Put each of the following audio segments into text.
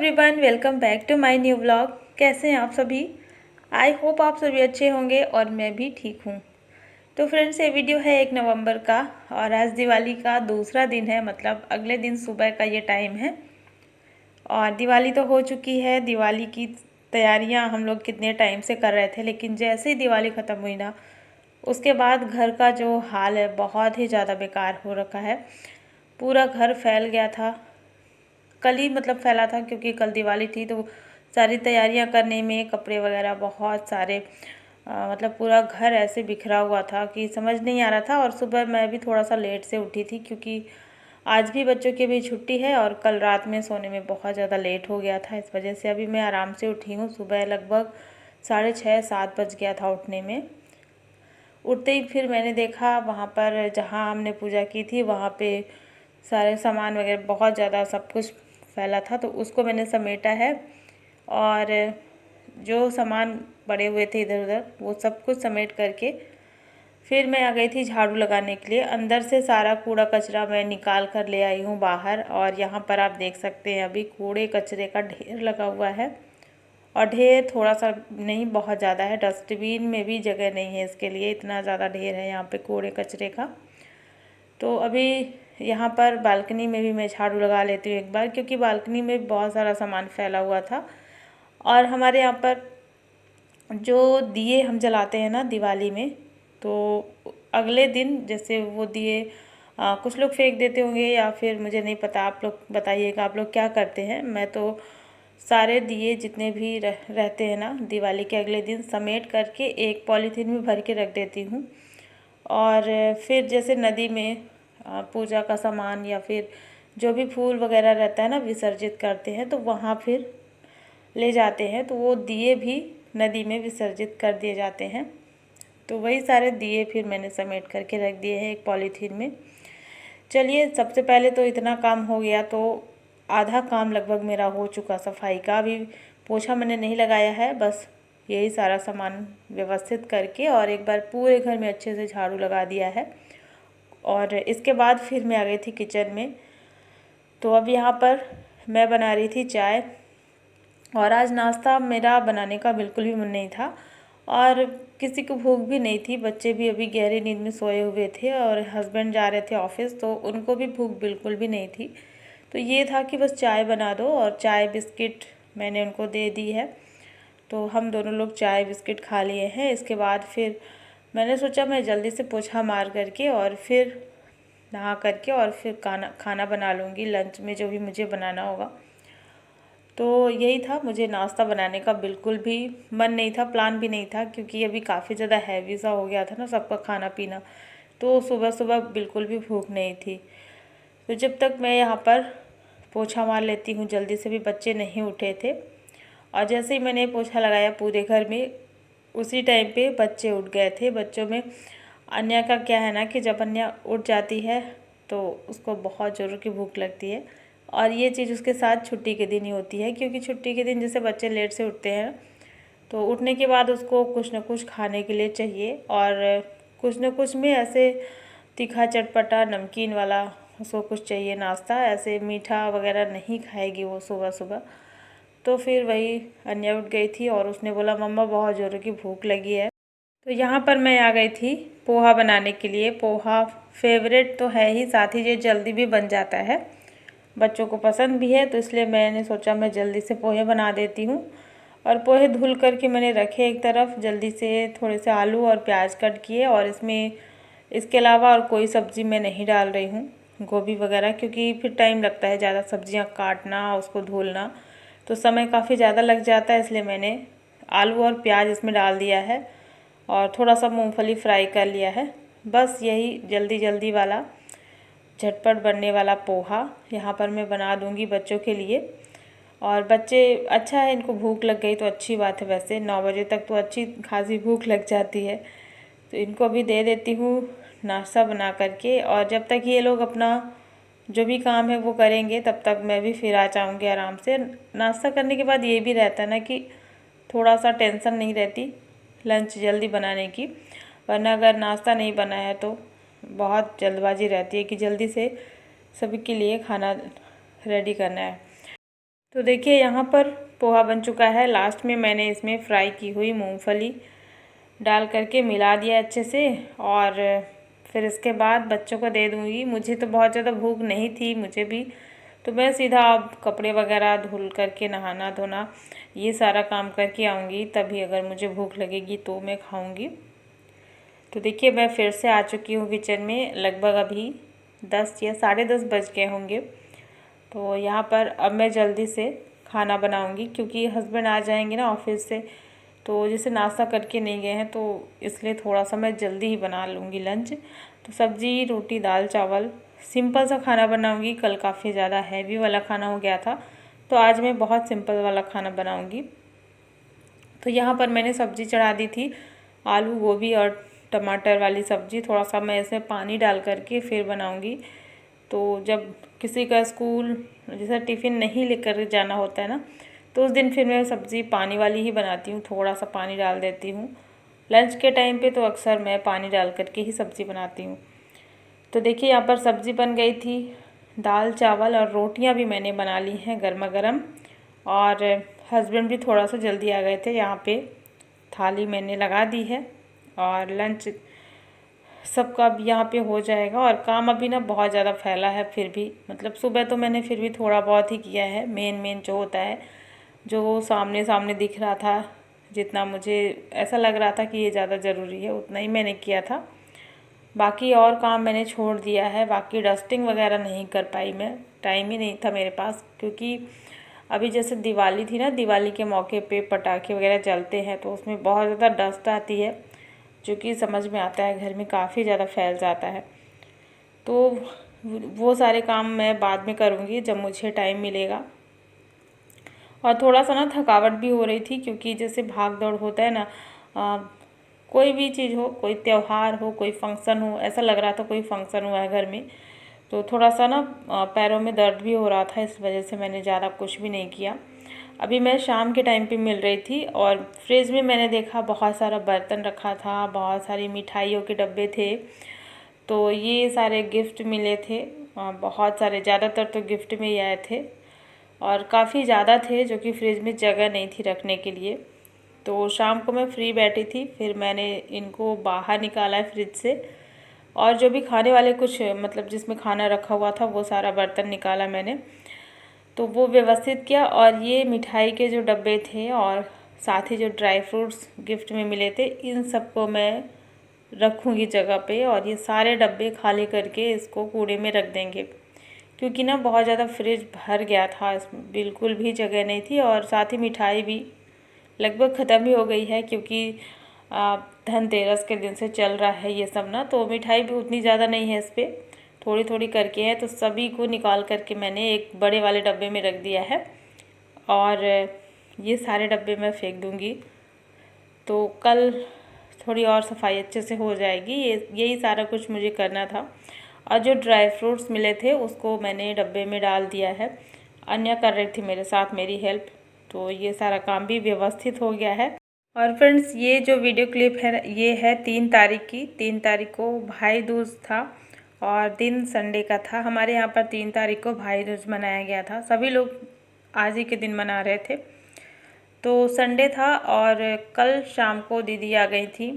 Everyone, welcome back to my new vlog. कैसे हैं आप सभी? आई होप आप सभी अच्छे होंगे और मैं भी ठीक हूँ। तो फ्रेंड्स, ये वीडियो है 1 नवंबर का और आज दिवाली का दूसरा दिन है, मतलब अगले दिन सुबह का ये टाइम है। और दिवाली तो हो चुकी है। दिवाली की तैयारियां हम लोग कितने टाइम से कर रहे थे, लेकिन जैसे ही दिवाली ख़त्म हुई ना, उसके बाद घर का जो हाल है बहुत ही ज़्यादा बेकार हो रखा है। पूरा घर फैल गया था। कल ही मतलब फैला था, क्योंकि कल दिवाली थी तो सारी तैयारियां करने में कपड़े वगैरह बहुत सारे मतलब पूरा घर ऐसे बिखरा हुआ था कि समझ नहीं आ रहा था। और सुबह मैं भी थोड़ा सा लेट से उठी थी, क्योंकि आज भी बच्चों की भी छुट्टी है और कल रात में सोने में बहुत ज़्यादा लेट हो गया था। इस वजह से अभी मैं आराम से उठी हूँ। सुबह लगभग 6:30-7 बज गया था उठने में। उठते ही फिर मैंने देखा वहाँ पर जहाँ हमने पूजा की थी वहाँ पे सारे सामान वगैरह बहुत ज़्यादा सब कुछ फैला था, तो उसको मैंने समेटा है। और जो सामान पड़े हुए थे इधर उधर वो सब कुछ समेट करके फिर मैं आ गई थी झाड़ू लगाने के लिए। अंदर से सारा कूड़ा कचरा मैं निकाल कर ले आई हूँ बाहर। और यहाँ पर आप देख सकते हैं अभी कूड़े कचरे का ढेर लगा हुआ है। और ढेर थोड़ा सा नहीं, बहुत ज़्यादा है। डस्टबिन में भी जगह नहीं है इसके लिए, इतना ज़्यादा ढेर है यहाँ पे कूड़े कचरे का। तो अभी यहाँ पर बालकनी में भी मैं झाड़ू लगा लेती हूँ एक बार, क्योंकि बालकनी में बहुत सारा सामान फैला हुआ था। और हमारे यहाँ पर जो दिए हम जलाते हैं ना दिवाली में, तो अगले दिन जैसे वो दिए कुछ लोग फेंक देते होंगे या फिर मुझे नहीं पता, आप लोग बताइएगा आप लोग क्या करते हैं। मैं तो सारे दिए जितने भी रहते हैं ना दिवाली के अगले दिन समेट करके एक पॉलीथीन में भर के रख देती हूँ। और फिर जैसे नदी में पूजा का सामान या फिर जो भी फूल वगैरह रहता है ना विसर्जित करते हैं, तो वहाँ फिर ले जाते हैं, तो वो दिए भी नदी में विसर्जित कर दिए जाते हैं। तो वही सारे दिए फिर मैंने समेट करके रख दिए हैं एक पॉलीथीन में। चलिए, सबसे पहले तो इतना काम हो गया, तो आधा काम लगभग मेरा हो चुका सफाई का। अभी पोछा मैंने नहीं लगाया है, बस यही सारा सामान व्यवस्थित करके और एक बार पूरे घर में अच्छे से झाड़ू लगा दिया है। और इसके बाद फिर मैं आ गई थी किचन में। तो अब यहाँ पर मैं बना रही थी चाय। और आज नाश्ता मेरा बनाने का बिल्कुल भी मन नहीं था और किसी को भूख भी नहीं थी। बच्चे भी अभी गहरी नींद में सोए हुए थे और हस्बैंड जा रहे थे ऑफिस, तो उनको भी भूख बिल्कुल भी नहीं थी। तो ये था कि बस चाय बना दो, और चाय बिस्किट मैंने उनको दे दी है। तो हम दोनों लोग चाय बिस्किट खा लिए हैं। इसके बाद फिर मैंने सोचा मैं जल्दी से पोछा मार करके और फिर नहा करके और फिर खाना बना लूँगी, लंच में जो भी मुझे बनाना होगा। तो यही था, मुझे नाश्ता बनाने का बिल्कुल भी मन नहीं था, प्लान भी नहीं था, क्योंकि अभी काफ़ी ज़्यादा हैवी सा हो गया था ना सबका खाना पीना। तो सुबह सुबह बिल्कुल भी भूख नहीं थी। तो जब तक मैं यहाँ पर पोछा मार लेती हूँ जल्दी से, भी बच्चे नहीं उठे थे। और जैसे ही मैंने पोछा लगाया पूरे घर में, उसी टाइम पे बच्चे उठ गए थे। बच्चों में अन्या का क्या है ना कि जब अन्या उठ जाती है तो उसको बहुत ज़ोरों की भूख लगती है। और ये चीज़ उसके साथ छुट्टी के दिन ही होती है, क्योंकि छुट्टी के दिन जैसे बच्चे लेट से उठते हैं तो उठने के बाद उसको कुछ न कुछ खाने के लिए चाहिए। और कुछ न कुछ में ऐसे तीखा चटपटा नमकीन वाला उसको कुछ चाहिए नाश्ता, ऐसे मीठा वगैरह नहीं खाएगी वो सुबह सुबह। तो फिर वही अन्या उठ गई थी और उसने बोला मम्मा बहुत ज़ोरों की भूख लगी है। तो यहाँ पर मैं आ गई थी पोहा बनाने के लिए। पोहा फेवरेट तो है ही, साथ ही ये जल्दी भी बन जाता है, बच्चों को पसंद भी है। तो इसलिए मैंने सोचा मैं जल्दी से पोहे बना देती हूँ। और पोहे धुल करके मैंने रखे एक तरफ, जल्दी से थोड़े से आलू और प्याज कट किए। और इसमें इसके अलावा और कोई सब्ज़ी मैं नहीं डाल रही हूँ, गोभी वगैरह, क्योंकि फिर टाइम लगता है ज़्यादा सब्जियाँ काटना उसको धुलना, तो समय काफ़ी ज़्यादा लग जाता है। इसलिए मैंने आलू और प्याज इसमें डाल दिया है और थोड़ा सा मूंगफली फ्राई कर लिया है। बस यही जल्दी जल्दी वाला झटपट बनने वाला पोहा यहाँ पर मैं बना दूँगी बच्चों के लिए। और बच्चे, अच्छा है इनको भूख लग गई तो अच्छी बात है। वैसे 9 बजे तक तो अच्छी खासी भूख लग जाती है, तो इनको अभी दे देती हूँ नाश्ता बना करके। और जब तक ये लोग अपना जो भी काम है वो करेंगे तब तक मैं भी फिर आ जाऊँगी आराम से। नाश्ता करने के बाद ये भी रहता है ना कि थोड़ा सा टेंशन नहीं रहती लंच जल्दी बनाने की, वरना अगर नाश्ता नहीं बना है तो बहुत जल्दबाजी रहती है कि जल्दी से सभी के लिए खाना रेडी करना है। तो देखिए यहाँ पर पोहा बन चुका है। लास्ट में मैंने इसमें फ्राई की हुई मूंगफली डाल करके मिला दिया अच्छे से, और फिर इसके बाद बच्चों को दे दूँगी। मुझे तो बहुत ज़्यादा भूख नहीं थी मुझे भी, तो मैं सीधा अब कपड़े वगैरह धुल करके नहाना धोना ये सारा काम करके आऊँगी, तभी अगर मुझे भूख लगेगी तो मैं खाऊँगी। तो देखिए मैं फिर से आ चुकी हूँ किचन में। लगभग अभी 10 या 10:30 बज गए होंगे। तो यहाँ पर अब मैं जल्दी से खाना बनाऊँगी, क्योंकि हस्बैंड आ जाएंगे ना ऑफिस से, तो जैसे नाश्ता करके नहीं गए हैं, तो इसलिए थोड़ा सा मैं जल्दी ही बना लूँगी लंच। तो सब्ज़ी रोटी दाल चावल सिंपल सा खाना बनाऊँगी। कल काफ़ी ज़्यादा हैवी वाला खाना हो गया था, तो आज मैं बहुत सिंपल वाला खाना बनाऊँगी। तो यहाँ पर मैंने सब्ज़ी चढ़ा दी थी, आलू गोभी और टमाटर वाली सब्ज़ी। थोड़ा सा मैं इसमें पानी डाल करके फिर बनाऊँगी। तो जब किसी का स्कूल जैसा टिफ़िन नहीं लेकर जाना होता है ना, तो उस दिन फिर मैं सब्ज़ी पानी वाली ही बनाती हूँ, थोड़ा सा पानी डाल देती हूँ। लंच के टाइम पे तो अक्सर मैं पानी डाल करके ही सब्ज़ी बनाती हूँ। तो देखिए यहाँ पर सब्ज़ी बन गई थी, दाल चावल और रोटियाँ भी मैंने बना ली हैं गर्मा गर्म। और हस्बैंड भी थोड़ा सा जल्दी आ गए थे। यहाँ पे थाली मैंने लगा दी है और लंच सबका अब यहाँ पे हो जाएगा। और काम अभी ना बहुत ज़्यादा फैला है, फिर भी मतलब सुबह तो मैंने फिर भी थोड़ा बहुत ही किया है। मेन जो होता है, जो सामने सामने दिख रहा था, जितना मुझे ऐसा लग रहा था कि ये ज़्यादा ज़रूरी है, उतना ही मैंने किया था। बाकी और काम मैंने छोड़ दिया है। बाकी डस्टिंग वगैरह नहीं कर पाई मैं, टाइम ही नहीं था मेरे पास, क्योंकि अभी जैसे दिवाली थी ना, दिवाली के मौके पे पटाखे वगैरह जलते हैं, तो उसमें बहुत ज़्यादा डस्ट आती है, जो कि समझ में आता है घर में काफ़ी ज़्यादा फैल जाता है। तो वो सारे काम मैं बाद में करूँगी जब मुझे टाइम मिलेगा। और थोड़ा सा ना थकावट भी हो रही थी, क्योंकि जैसे भाग दौड़ होता है ना, कोई भी चीज़ हो, कोई त्यौहार हो, कोई फंक्शन हो, ऐसा लग रहा था कोई फंक्शन हुआ है घर में। तो थोड़ा सा ना पैरों में दर्द भी हो रहा था, इस वजह से मैंने ज़्यादा कुछ भी नहीं किया। अभी मैं शाम के टाइम पे मिल रही थी, और फ्रिज में मैंने देखा बहुत सारा बर्तन रखा था, बहुत सारी मिठाइयों के डब्बे थे। तो ये सारे गिफ्ट मिले थे, बहुत सारे, ज़्यादातर तो गिफ्ट में ही आए थे, और काफ़ी ज़्यादा थे, जो कि फ्रिज में जगह नहीं थी रखने के लिए। तो शाम को मैं फ्री बैठी थी, फिर मैंने इनको बाहर निकाला है फ्रिज से, और जो भी खाने वाले कुछ मतलब जिसमें खाना रखा हुआ था, वो सारा बर्तन निकाला मैंने, तो वो व्यवस्थित किया। और ये मिठाई के जो डब्बे थे और साथ ही जो ड्राई फ्रूट्स गिफ्ट में मिले थे, इन सबको मैं रखूँगी जगह पे, और ये सारे डब्बे खाली करके इसको कूड़े में रख देंगे, क्योंकि ना बहुत ज़्यादा फ्रिज भर गया था, इसमें बिल्कुल भी जगह नहीं थी। और साथ ही मिठाई भी लगभग ख़त्म ही हो गई है, क्योंकि धनतेरस के दिन से चल रहा है ये सब ना, तो मिठाई भी उतनी ज़्यादा नहीं है, इस पर थोड़ी थोड़ी करके है। तो सभी को निकाल करके मैंने एक बड़े वाले डब्बे में रख दिया है, और ये सारे डब्बे मैं फेंक दूँगी। तो कल थोड़ी और सफाई अच्छे से हो जाएगी। यही सारा कुछ मुझे करना था। और जो ड्राई फ्रूट्स मिले थे उसको मैंने डब्बे में डाल दिया है। अन्य कर रही थी मेरे साथ मेरी हेल्प, तो ये सारा काम भी व्यवस्थित हो गया है। और फ्रेंड्स, ये जो वीडियो क्लिप है ये है 3 तारीख की। 3 तारीख को भाई दूज था और दिन संडे का था। हमारे यहाँ पर 3 तारीख को भाई दूज मनाया गया था। सभी लोग आज ही के दिन मना रहे थे। तो संडे था और कल शाम को दीदी आ गई थी,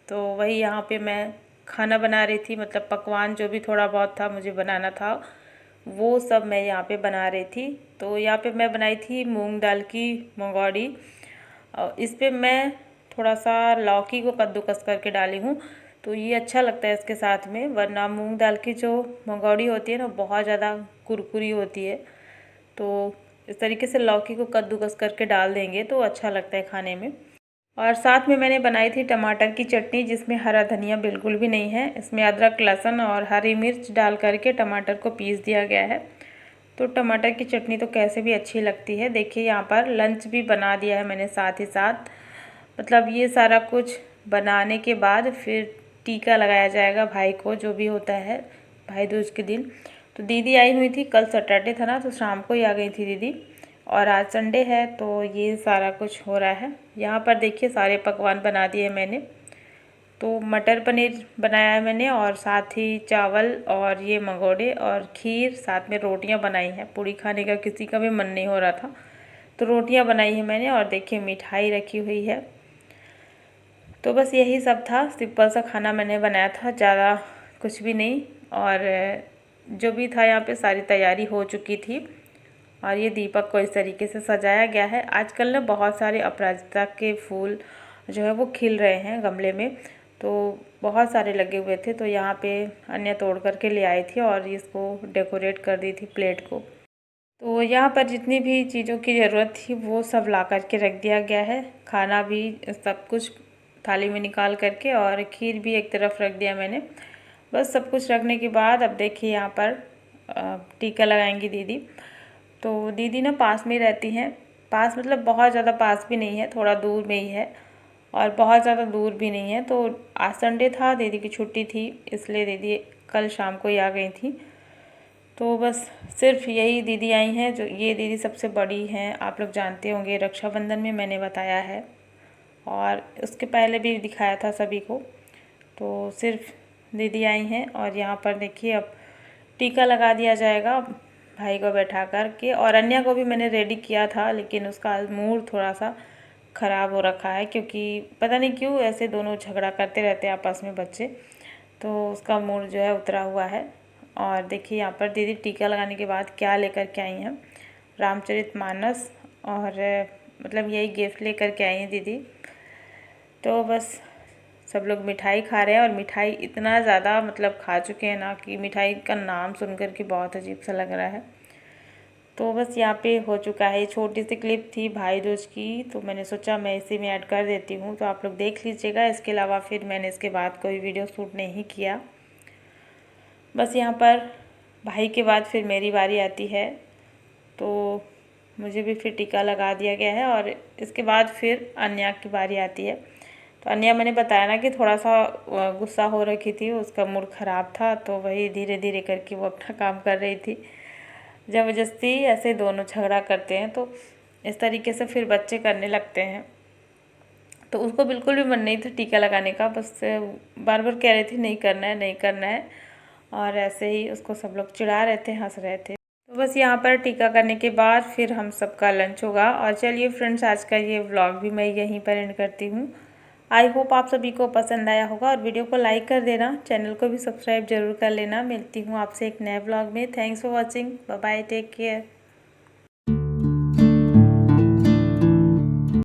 तो वही यहाँ पे मैं खाना बना रही थी। मतलब पकवान जो भी थोड़ा बहुत था मुझे बनाना था, वो सब मैं यहाँ पे बना रही थी। तो यहाँ पे मैं बनाई थी मूंग दाल की मंगौड़ी। इस पे मैं थोड़ा सा लौकी को कद्दूकस करके डाली हूँ, तो ये अच्छा लगता है इसके साथ में। वरना मूंग दाल की जो मंगौड़ी होती है ना, बहुत ज़्यादा कुरकुरी होती है। तो इस तरीके से लौकी को कद्दूकस करके डाल देंगे तो अच्छा लगता है खाने में। और साथ में मैंने बनाई थी टमाटर की चटनी, जिसमें हरा धनिया बिल्कुल भी नहीं है। इसमें अदरक लहसुन और हरी मिर्च डाल करके टमाटर को पीस दिया गया है। तो टमाटर की चटनी तो कैसे भी अच्छी लगती है। देखिए यहाँ पर लंच भी बना दिया है मैंने साथ ही साथ। मतलब ये सारा कुछ बनाने के बाद फिर टीका लगाया जाएगा भाई को, जो भी होता है भाई दूज के दिन। तो दीदी आई हुई थी, कल सैटरडे था ना, तो शाम को ही आ गई थी दीदी, और आज संडे है, तो ये सारा कुछ हो रहा है। यहाँ पर देखिए सारे पकवान बना दिए मैंने। तो मटर पनीर बनाया है मैंने, और साथ ही चावल और ये मंगोड़े और खीर, साथ में रोटियां बनाई हैं। पूड़ी खाने का किसी का भी मन नहीं हो रहा था, तो रोटियां बनाई है मैंने और देखिए मिठाई रखी हुई है। तो बस यही सब था, सिंपल सा खाना मैंने बनाया था, ज़्यादा कुछ भी नहीं। और जो भी था यहाँ पे सारी तैयारी हो चुकी थी। और ये दीपक को इस तरीके से सजाया गया है। आजकल ना बहुत सारे अपराजिता के फूल जो है वो खिल रहे हैं गमले में, तो बहुत सारे लगे हुए थे। तो यहाँ पे अन्य तोड़ करके ले आई थी और इसको डेकोरेट कर दी थी प्लेट को। तो यहाँ पर जितनी भी चीज़ों की ज़रूरत थी वो सब ला करके रख दिया गया है। खाना भी सब कुछ थाली में निकाल करके, और खीर भी एक तरफ रख दिया मैंने। बस सब कुछ रखने के बाद अब देखिए यहाँ पर टीका लगाएंगी दीदी। तो दीदी ना पास में ही रहती हैं, पास मतलब बहुत ज़्यादा पास भी नहीं है, थोड़ा दूर में ही है, और बहुत ज़्यादा दूर भी नहीं है। तो आज संडे था, दीदी की छुट्टी थी, इसलिए दीदी कल शाम को ही आ गई थी। तो बस सिर्फ यही दीदी आई हैं। जो ये दीदी सबसे बड़ी हैं, आप लोग जानते होंगे, रक्षाबंधन में मैंने बताया है और उसके पहले भी दिखाया था सभी को। तो सिर्फ दीदी आई हैं और यहाँ पर देखिए अब टीका लगा दिया जाएगा भाई को बैठा कर के। और अन्या को भी मैंने रेडी किया था, लेकिन उसका मूड थोड़ा सा ख़राब हो रखा है, क्योंकि पता नहीं क्यों ऐसे दोनों झगड़ा करते रहते हैं आपस में बच्चे। तो उसका मूड जो है उतरा हुआ है। और देखिए यहाँ पर दीदी टीका लगाने के बाद क्या लेकर के आई हैं, रामचरितमानस और मतलब यही गिफ्ट लेकर के आई हैं दीदी। तो बस सब लोग मिठाई खा रहे हैं, और मिठाई इतना ज़्यादा मतलब खा चुके हैं ना कि मिठाई का नाम सुनकर के बहुत अजीब सा लग रहा है। तो बस यहाँ पे हो चुका है। छोटी सी क्लिप थी भाई दूज की, तो मैंने सोचा मैं इसी में ऐड कर देती हूँ, तो आप लोग देख लीजिएगा। इसके अलावा फिर मैंने इसके बाद कोई वीडियो शूट नहीं किया। बस यहाँ पर भाई के बाद फिर मेरी बारी आती है, तो मुझे भी फिर टीका लगा दिया गया है। और इसके बाद फिर अन्या की बारी आती है। तो अन्या मैंने बताया ना कि थोड़ा सा गुस्सा हो रखी थी, उसका मूड ख़राब था, तो वही धीरे धीरे करके वो अपना काम कर रही थी। ज़बरदस्ती ऐसे दोनों झगड़ा करते हैं, तो इस तरीके से फिर बच्चे करने लगते हैं। तो उसको बिल्कुल भी मन नहीं था टीका लगाने का, बस बार बार कह रही थी नहीं करना है, नहीं करना है, और ऐसे ही उसको सब लोग चिढ़ा रहे थे, हंस रहे थे। तो बस यहाँ पर टीका करने के बाद फिर हम सबका लंच होगा। और चलिए फ्रेंड्स, आज का ये व्लॉग भी मैं यहीं पर एंड करती हूँ। आई होप आप सभी को पसंद आया होगा, और वीडियो को लाइक कर देना, चैनल को भी सब्सक्राइब जरूर कर लेना। मिलती हूँ आपसे एक नए व्लॉग में। Thanks for watching, bye bye, take care.